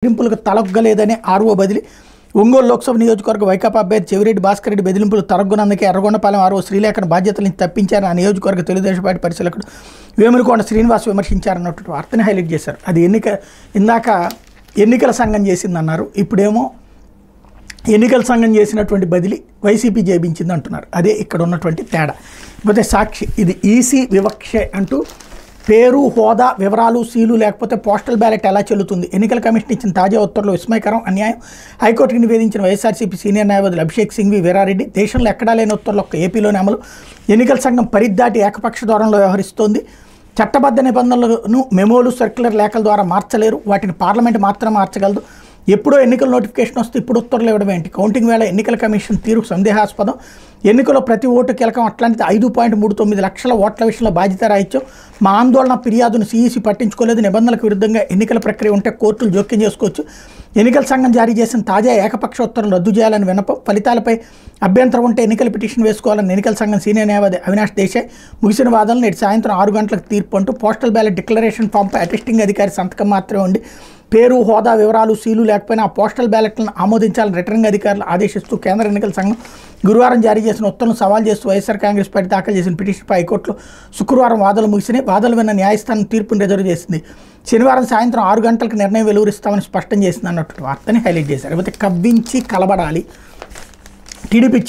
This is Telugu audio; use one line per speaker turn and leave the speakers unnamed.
బెదిరింపులకు తలొగ్గలేదని ఆర్ఓ బదిలీ. ఒంగోలు లోక్సభ నియోజకవర్గ వైకాపా అభ్యర్థి చెవిరెడ్డి భాస్కర్ రెడ్డి బెదిరింపులు తలొగ్గనందుకే ఎర్రగొండపాలెం ఆర్ఓ శ్రీలేఖను బాధ్యతల నుంచి తప్పించారని ఆ నియోజకవర్గ తెలుగుదేశం పార్టీ పరిశీలకుడు వేములకొండ శ్రీనివాస్ విమర్శించారన్నట్టు వార్తని హైలైట్ చేశారు. అది ఇందాక ఎన్నికల సంఘం చేసిందన్నారు, ఇప్పుడేమో ఎన్నికల సంఘం చేసినటువంటి బదిలీ వైసీపీ జేబించింది అంటున్నారు. అదే ఇక్కడ ఉన్నటువంటి తేడా. ఇకపోతే సాక్షి, ఇది ఈసీ వివక్ష అంటూ పేరు, హోదా, వివరాలు, సీలు లేకపోతే పోస్టల్ బ్యాలెట్ ఎలా చెల్లుతుంది? ఎన్నికల కమిషన్ ఇచ్చిన తాజా ఉత్తర్వులు విస్మయకరం, అన్యాయం. హైకోర్టుకి నివేదించిన వైఎస్ఆర్సీపీ సీనియర్ న్యాయవాదులు అభిషేక్ సింఘ్వి, వీరారెడ్డి. దేశంలో ఎక్కడా లేని ఉత్తర్వులు ఒక్క ఏపీలోనే అమలు. ఎన్నికల సంఘం పరిధిదాటి ఏకపక్ష ధోరణిలో వ్యవహరిస్తోంది. చట్టబద్ధ నిబంధనలను మెమోలు, సర్క్యులర్ లేఖల ద్వారా మార్చలేరు, వాటిని పార్లమెంట్ మాత్రం మార్చగలదు. ఎప్పుడో ఎన్నికల నోటిఫికేషన్ వస్తే ఇప్పుడు ఉత్తర్వులు ఇవ్వడం ఏంటి? కౌంటింగ్ వేళ ఎన్నికల కమిషన్ తీరు సందేహాస్పదం. ఎన్నికల్లో ప్రతి ఓటు కీలకం, అట్లాంటిది 5.39 లక్షల ఓట్ల విషయంలో బాధ్యత రాయిత్యం. మా ఆందోళన, ఫిర్యాదును సీఈసీ పట్టించుకోలేదు. నిబంధనలకు విరుద్ధంగా ఎన్నికల ప్రక్రియ ఉంటే కోర్టులు జోక్యం చేసుకోవచ్చు. ఎన్నికల సంఘం జారీ చేసిన తాజా ఏకపక్ష ఉత్తర్వులు రద్దు చేయాలని విన్నపం. ఫలితాలపై అభ్యంతరం ఉంటే ఎన్నికల పిటిషన్ వేసుకోవాలని ఎన్నికల సంఘం సీనియర్ న్యాయవాది అవినాష్ దేశాయ్. ముగిసిన వాదనలు నేటి సాయంత్రం 6 గంటలకు తీర్పు అంటూ పోస్టల్ బ్యాలెట్ డిక్లరేషన్ ఫామ్పై అటెస్టింగ్ అధికారి సంతకం మాత్రమే ఉండి పేరు, హోదా, వివరాలు, సీలు లేకపోయినా ఆ పోస్టల్ బ్యాలెట్లను ఆమోదించాలని రిటర్నింగ్ అధికారులు ఆదేశిస్తూ కేంద్ర ఎన్నికల సంఘం గురువారం జారీ చేసిన ఉత్తర్వులను సవాల్ చేస్తూ వైఎస్ఆర్ కాంగ్రెస్ పార్టీ దాఖలు చేసిన పిటిషన్పై హైకోర్టులో శుక్రవారం వాదనలు ముగిసినాయి. వాదనలు విన్న న్యాయస్థానం తీర్పును రిజర్వ్ చేసింది. శనివారం సాయంత్రం 6 గంటలకు నిర్ణయం వెలువరిస్తామని స్పష్టం చేసింది అన్నట్టు వార్తని హైలైట్ చేశారు. లేకపోతే కవ్వించి కలబడాలి టీడీపీ